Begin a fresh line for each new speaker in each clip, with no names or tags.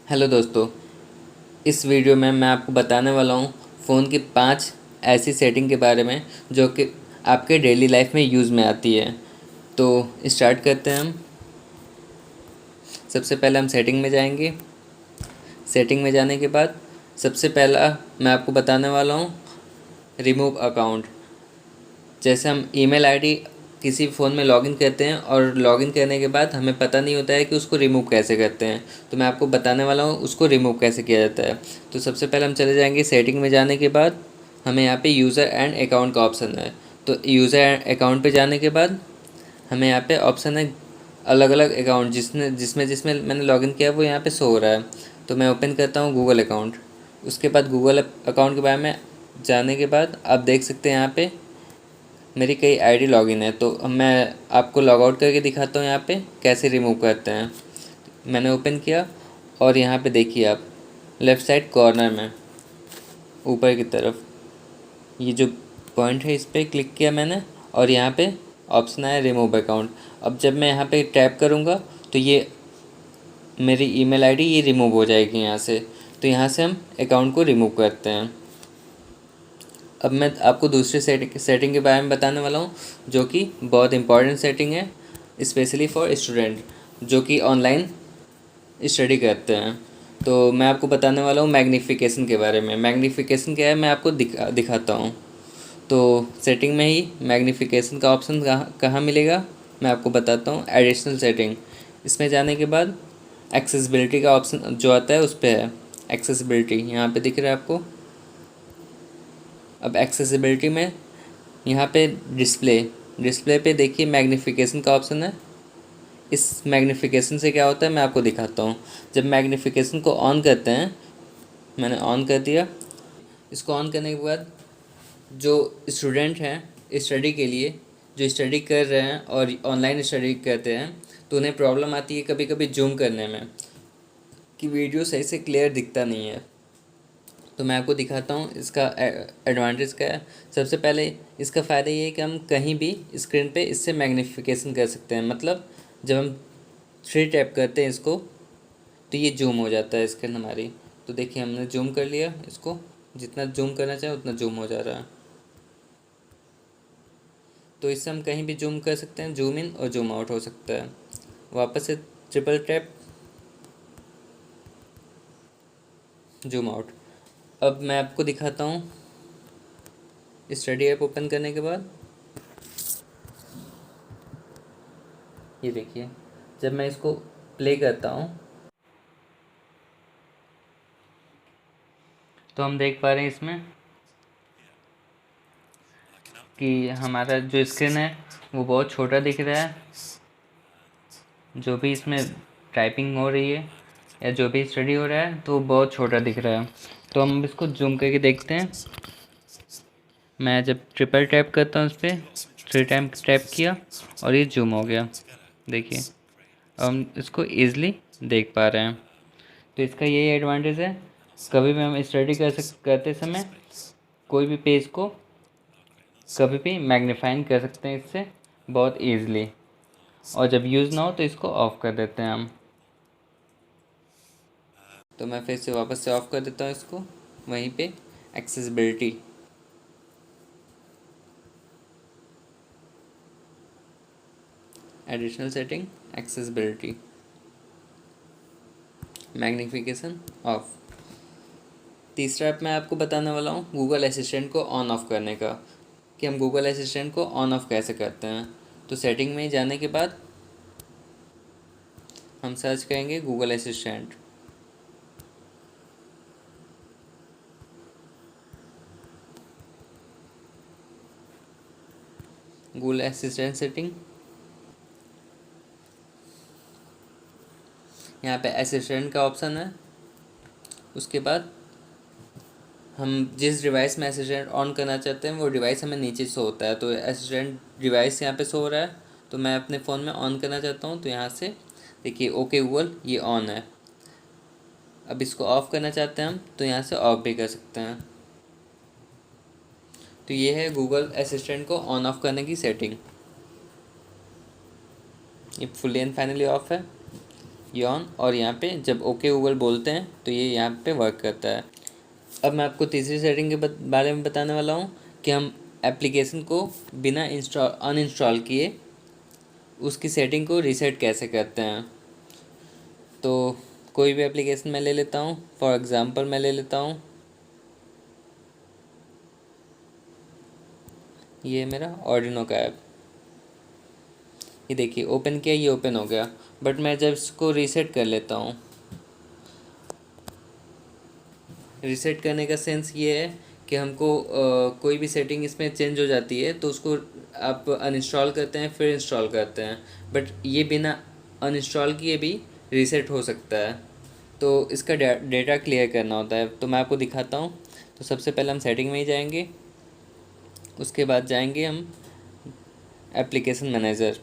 Hello दोस्तों। इस video में मैं आपको बताने वाला हूँ फ़ोन की 5 ऐसी सेटिंग के बारे में जो कि आपके डेली लाइफ में यूज़ में आती है। तो स्टार्ट करते हैं हम। सबसे पहले हम सेटिंग में जाएंगे। सेटिंग में जाने के बाद सबसे पहला मैं आपको बताने वाला हूँ रिमूव अकाउंट। जैसे हम ईमेल आईडी किसी फ़ोन में लॉगिन करते हैं और लॉगिन करने के बाद हमें पता नहीं होता है कि उसको रिमूव कैसे करते हैं, तो मैं आपको बताने वाला हूँ उसको रिमूव कैसे किया जाता है। तो सबसे पहले हम चले जाएंगे सेटिंग में। जाने के बाद हमें यहाँ पे यूज़र एंड अकाउंट का ऑप्शन है। तो यूज़र एंड अकाउंट पे जाने के बाद हमें यहाँ पे ऑप्शन है अलग अलग अकाउंट, जिसमें जिसमें मैंने लॉगिन किया वो यहाँ पे शो हो रहा है। तो मैं ओपन करता हूँ गूगल अकाउंट। उसके बाद गूगल अकाउंट के बारे में जाने के बाद आप देख सकते हैं यहाँ पे मेरी कई आईडी लॉगिन है। तो मैं आपको लॉग आउट करके दिखाता हूँ यहाँ पे कैसे रिमूव करते हैं। मैंने ओपन किया और यहाँ पे देखिए आप लेफ़्ट साइड कॉर्नर में ऊपर की तरफ ये जो पॉइंट है इस पर क्लिक किया मैंने और यहाँ पे ऑप्शन आया रिमूव अकाउंट। अब जब मैं यहाँ पे टैप करूँगा तो ये मेरी ईमेल आईडी ये रिमूव हो जाएगी यहाँ से। तो यहाँ से हम अकाउंट को रिमूव करते हैं। अब मैं आपको दूसरी सेटिंग के बारे में बताने वाला हूँ जो कि बहुत इंपॉर्टेंट सेटिंग है, स्पेशली फॉर स्टूडेंट जो कि ऑनलाइन स्टडी करते हैं। तो मैं आपको बताने वाला हूँ मैग्नीफिकेशन के बारे में। मैग्नीफिकेशन क्या है मैं आपको दिखाता हूँ। तो सेटिंग में ही मैग्नीफिकेशन का ऑप्शन कहाँ कहाँ मिलेगा मैं आपको बताता हूँ। एडिशनल सेटिंग, इसमें जाने के बाद एक्सेसिबिलिटी का ऑप्शन जो आता है उस पर है। एक्सेसिबिलिटी यहाँ पे दिख रहा है आपको। अब एक्सेसिबिलिटी में यहाँ पे डिस्प्ले डिस्प्ले पे देखिए मैग्नीफिकेशन का ऑप्शन है। इस मैग्नीफिकेशन से क्या होता है मैं आपको दिखाता हूँ। जब मैग्नीफिकेशन को ऑन करते हैं, मैंने ऑन कर दिया। इसको ऑन करने के बाद जो स्टूडेंट हैं स्टडी के लिए, जो स्टडी कर रहे हैं और ऑनलाइन स्टडी करते हैं, तो उन्हें प्रॉब्लम आती है कभी कभी जूम करने में कि वीडियो सही से क्लियर दिखता नहीं है। तो मैं आपको दिखाता हूँ इसका एडवांटेज क्या है। सबसे पहले इसका फ़ायदा ये है कि हम कहीं भी स्क्रीन पे इससे मैग्नीफिकेशन कर सकते हैं। मतलब जब हम थ्री टैप करते हैं इसको तो ये जूम हो जाता है स्क्रीन हमारी। तो देखिए हमने जूम कर लिया इसको, जितना जूम करना चाहे उतना जूम हो जा रहा है। तो इससे हम कहीं भी जूम कर सकते हैं, जूम इन और जूम आउट हो सकता है। वापस से ट्रिपल टैप, जूम आउट। अब मैं आपको दिखाता हूँ स्टडी ऐप ओपन करने के बाद। ये देखिए जब मैं इसको प्ले करता हूँ तो हम देख पा रहे हैं इसमें कि हमारा जो स्क्रीन है वो बहुत छोटा दिख रहा है। जो भी इसमें टाइपिंग हो रही है या जो भी स्टडी हो रहा है तो वो बहुत छोटा दिख रहा है। तो हम इसको जूम करके देखते हैं। मैं जब ट्रिपल टैप करता हूँ इस पर, 3 टाइम टैप किया और ये जूम हो गया। देखिए अब हम इसको ईज़िली देख पा रहे हैं। तो इसका यही एडवांटेज है, कभी भी हम स्टडी करते समय कोई भी पेज को कभी भी मैग्नीफाइंग कर सकते हैं इससे बहुत ईज़िली। और जब यूज़ ना हो तो इसको ऑफ़ कर देते हैं हम। तो मैं फिर से वापस से ऑफ़ कर देता हूँ इसको। वहीं पे accessibility, additional setting, accessibility, magnification of. तीसरा ऐप मैं आपको बताने वाला हूँ गूगल असिस्टेंट को ऑन ऑफ़ करने का, कि हम गूगल असिस्टेंट को ऑन ऑफ़ कैसे करते हैं। तो सेटिंग में जाने के बाद हम सर्च करेंगे Google assistant. Google assistant setting, यहाँ पे असिस्टेंट का ऑप्शन है। उसके बाद हम जिस डिवाइस में असिस्टेंट ऑन करना चाहते हैं वो डिवाइस हमें नीचे शो होता है। तो असिस्टेंट डिवाइस यहाँ पे शो हो रहा है। तो मैं अपने फ़ोन में ऑन करना चाहता हूँ तो यहाँ से देखिए ओके गूगल ये ऑन है। अब इसको ऑफ़ करना चाहते हैं हम तो यहाँ से ऑफ़ भी कर सकते हैं। तो ये है गूगल असिस्टेंट को ऑन ऑफ़ करने की सेटिंग। ये फुली एंड फाइनली ऑफ है। ये ऑन, और यहाँ पे जब ओके गूगल बोलते हैं तो ये यहाँ पे वर्क करता है। अब मैं आपको तीसरी सेटिंग के बारे में बताने वाला हूँ कि हम एप्लीकेशन को बिना अनइंस्टॉल किए उसकी सेटिंग को रीसेट कैसे करते हैं। तो कोई भी एप्लीकेशन मैं ले लेता हूँ, फॉर एग्ज़ाम्पल मैं ले लेता हूँ ये मेरा आर्डिनो का ऐप। ये देखिए ओपन किया, ये ओपन हो गया, बट मैं जब इसको रीसेट कर लेता हूँ, रीसेट करने का सेंस ये है कि हमको कोई भी सेटिंग इसमें चेंज हो जाती है तो उसको आप अनइंस्टॉल करते हैं फिर इंस्टॉल करते हैं, बट ये बिना अनइंस्टॉल किए भी रीसेट हो सकता है। तो इसका डेटा क्लियर करना होता है, तो मैं आपको दिखाता हूँ। तो सबसे पहले हम सेटिंग में ही जाएंगे, उसके बाद जाएंगे हम एप्लीकेशन मैनेजर।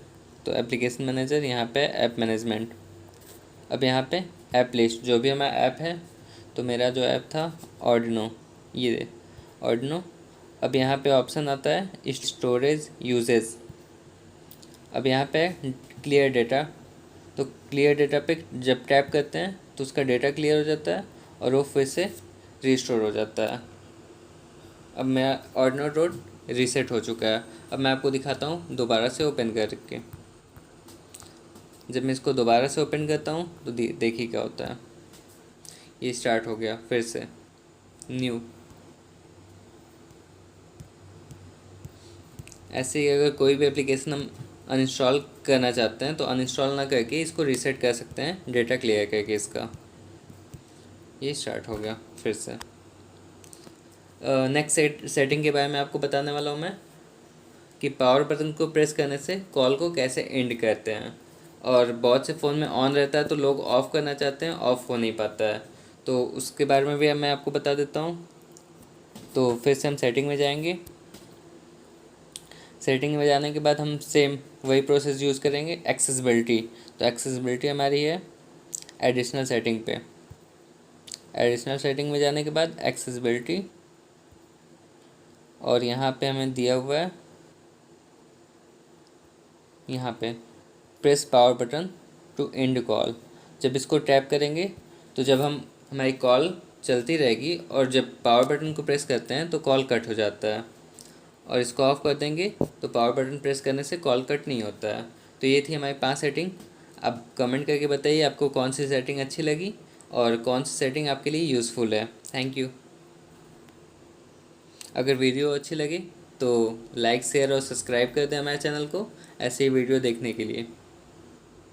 तो एप्लीकेशन मैनेजर, यहाँ पे ऐप मैनेजमेंट। अब यहाँ पे ऐप लिस्ट, जो भी हमारा ऐप है, तो मेरा जो ऐप था आर्डिनो, ये आर्डिनो। अब यहाँ पे ऑप्शन आता है स्टोरेज यूजेज। अब यहाँ पे क्लियर डेटा, तो क्लियर डेटा पे जब टैप करते हैं तो उसका डेटा क्लियर हो जाता है और वो फिर से रिस्टोर हो जाता है। अब मेरा आर्डिनो डॉट रीसेट हो चुका है। अब मैं आपको दिखाता हूँ दोबारा से ओपन करके। जब मैं इसको दोबारा से ओपन करता हूँ तो देखिए क्या होता है, ये स्टार्ट हो गया फिर से न्यू। ऐसे ही अगर कोई भी एप्लीकेशन हम अनइंस्टॉल करना चाहते हैं तो अनइंस्टॉल ना करके इसको रीसेट कर सकते हैं डेटा क्लियर करके इसका। ये स्टार्ट हो गया फिर से। नेक्स्ट सेटिंग के बारे में आपको बताने वाला हूँ मैं कि पावर बटन को प्रेस करने से कॉल को कैसे एंड करते हैं। और बहुत से फ़ोन में ऑन रहता है तो लोग ऑफ़ करना चाहते हैं, ऑफ़ हो नहीं पाता है, तो उसके बारे में भी मैं आपको बता देता हूँ। तो फिर से हम सेटिंग में जाएंगे। सेटिंग में जाने के बाद हम सेम वही प्रोसेस यूज़ करेंगे, एक्सेसिबिलिटी। तो एक्सेसिबिलिटी हमारी है एडिशनल सेटिंग पे। एडिशनल सेटिंग में जाने के बाद एक्सेसिबिलिटी, और यहाँ पे हमें दिया हुआ है यहाँ पे press power button to end call. जब इसको टैप करेंगे तो जब हमारी कॉल चलती रहेगी और जब पावर बटन को प्रेस करते हैं तो कॉल कट हो जाता है, और इसको ऑफ़ कर देंगे तो पावर बटन प्रेस करने से कॉल कट नहीं होता है। तो ये थी हमारी 5 सेटिंग। आप कमेंट करके बताइए आपको कौन सी सेटिंग अच्छी लगी और कौन सी सेटिंग आपके लिए यूज़फुल है। Thank you. अगर वीडियो अच्छी लगे तो लाइक शेयर और सब्सक्राइब कर दें हमारे चैनल को ऐसे ही वीडियो देखने के लिए।